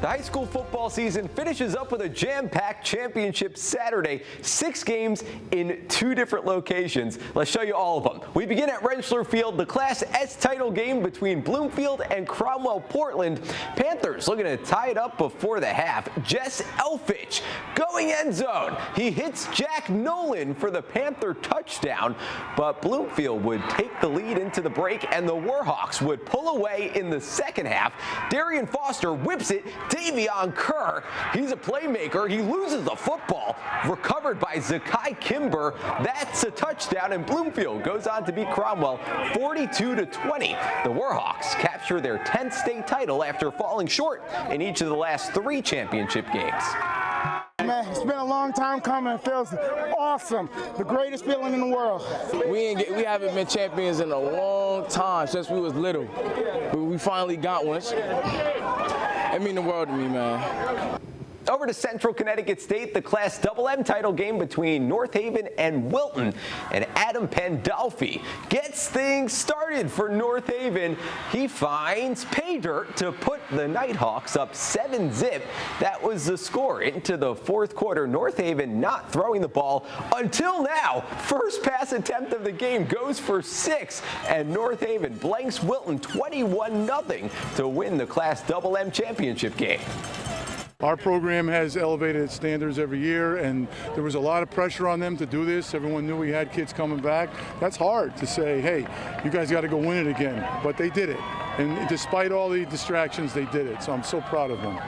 The high school football season finishes up with a jam-packed championship Saturday. 6 games in 2 different locations. Let's show you all of them. We begin at Rentschler Field, the Class S title game between Bloomfield and Cromwell Portland. Panthers looking to tie it up before the half. Jess Elfich going end zone. He hits Jack Nolan for the Panther touchdown, but Bloomfield would take the lead into the break, and the Warhawks would pull away in the second half. Darien Foster whips it. Davion Kerr, he's a playmaker. He loses the football. Recovered by Zakai Kimber. That's a touchdown, and Bloomfield goes on to beat Cromwell 42-20. The Warhawks capture their 10th state title after falling short in each of the last 3 championship games. Man, it's been a long time coming. It feels awesome. The greatest feeling in the world. We haven't been champions in a long time, since we was little. But we finally got one. It means the world to me, man. Over to Central Connecticut State, the Class MM title game between North Haven and Wilton. And Adam Pandolfi gets things started for North Haven. He finds pay dirt to put the Nighthawks up 7-zip. That was the score into the 4th quarter. North Haven not throwing the ball until now. First pass attempt of the game goes for 6, and North Haven blanks Wilton 21-0 to win the Class MM championship game. Our program has elevated its standards every year, and there was a lot of pressure on them to do this. Everyone knew we had kids coming back. That's hard to say, hey, you guys got to go win it again. But they did it. And despite all the distractions, they did it. So I'm so proud of them.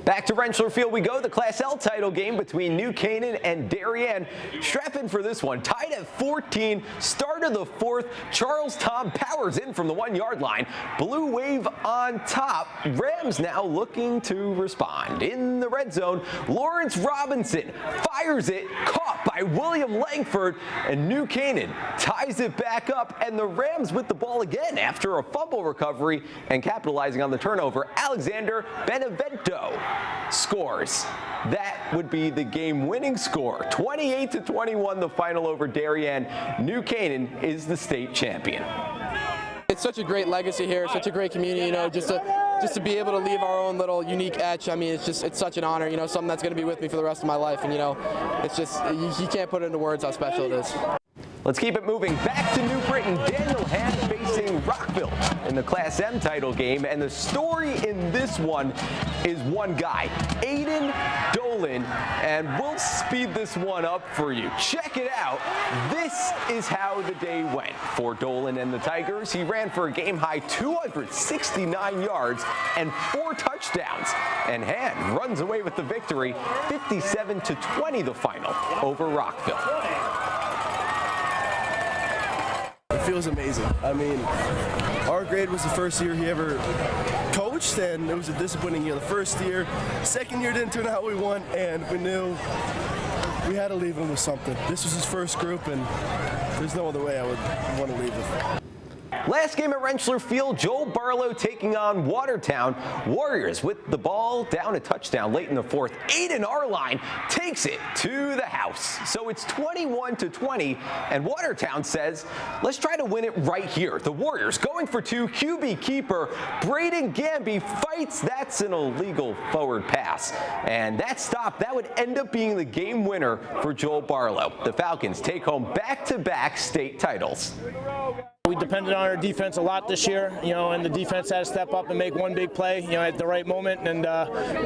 Back to Rentschler Field we go, the Class L title game between New Canaan and Darien. Strap in for this one. Tied at 14, start of the 4th. Charles Tom powers in from the 1-yard line. Blue Wave on top. Rams now looking to respond. In the red zone, Lawrence Robinson fires it, caught by William Langford, and New Canaan ties it back up, and the Rams with the ball again after a fumble recovery and capitalizing on the turnover. Alexander Benevento scores. That would be the game-winning score. 28-21 the final over Darien. New Canaan is the state champion. It's such a great legacy here, such a great community, you know, just to be able to leave our own little unique etch. I mean, it's such an honor, you know, something that's going to be with me for the rest of my life, and you know, it's just, you can't put it into words how special it is. Let's keep it moving. Back to New Britain. Daniel Hand facing Rockville in the Class M title game. And the story in this one is one guy, Aiden Dolan. And we'll speed this one up for you. Check it out. This is how the day went for Dolan and the Tigers. He ran for a game-high 269 yards and 4 touchdowns. And Hand runs away with the victory, 57-20 the final over Rockville. It feels amazing. I mean, our grade was the first year he ever coached, and it was a disappointing year the first year. Second year didn't turn out how we want, and we knew we had to leave him with something. This was his first group, and there's no other way I would want to leave him. Last game at Rentschler Field, Joel Barlow taking on Watertown. Warriors with the ball down a touchdown late in the 4th. Aiden Arline takes it to the house. So it's 21-20, and Watertown says, let's try to win it right here. The Warriors going for 2. QB keeper Braden Gamby fights. That's an illegal forward pass. And that stop, that would end up being the game winner for Joel Barlow. The Falcons take home back-to-back state titles. We depended on our defense a lot this year, you know, and the defense had to step up and make one big play, you know, at the right moment, and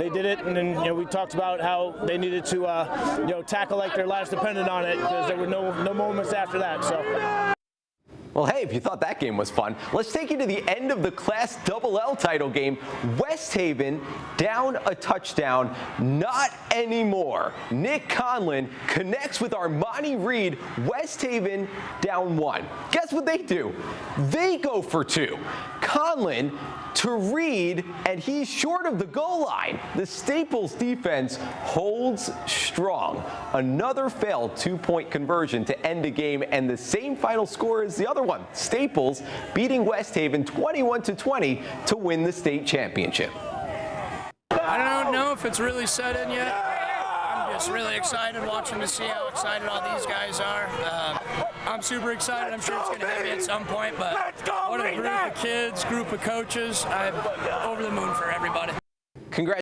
they did it. And then, you know, we talked about how they needed to, you know, tackle like their lives depended on it, because there were no moments after that. So. Well, hey, if you thought that game was fun, let's take you to the end of the Class LL title game. West Haven down a touchdown. Not anymore. Nick Conlon connects with Armani Reed. West Haven down 1. Guess what they do? They go for 2. Conlon to Reed, and he's short of the goal line. The Staples defense holds strong. Another failed 2-point conversion to end a game, and the same final score as the other one. Staples beating West Haven 21-20 to win the state championship. I don't know if it's really set in yet. I'm just really excited watching to see how excited all these guys are. I'm super excited. I'm sure it's going to hit me at some point, but what a group of kids, group of coaches. I'm over the moon for everybody. Congrats.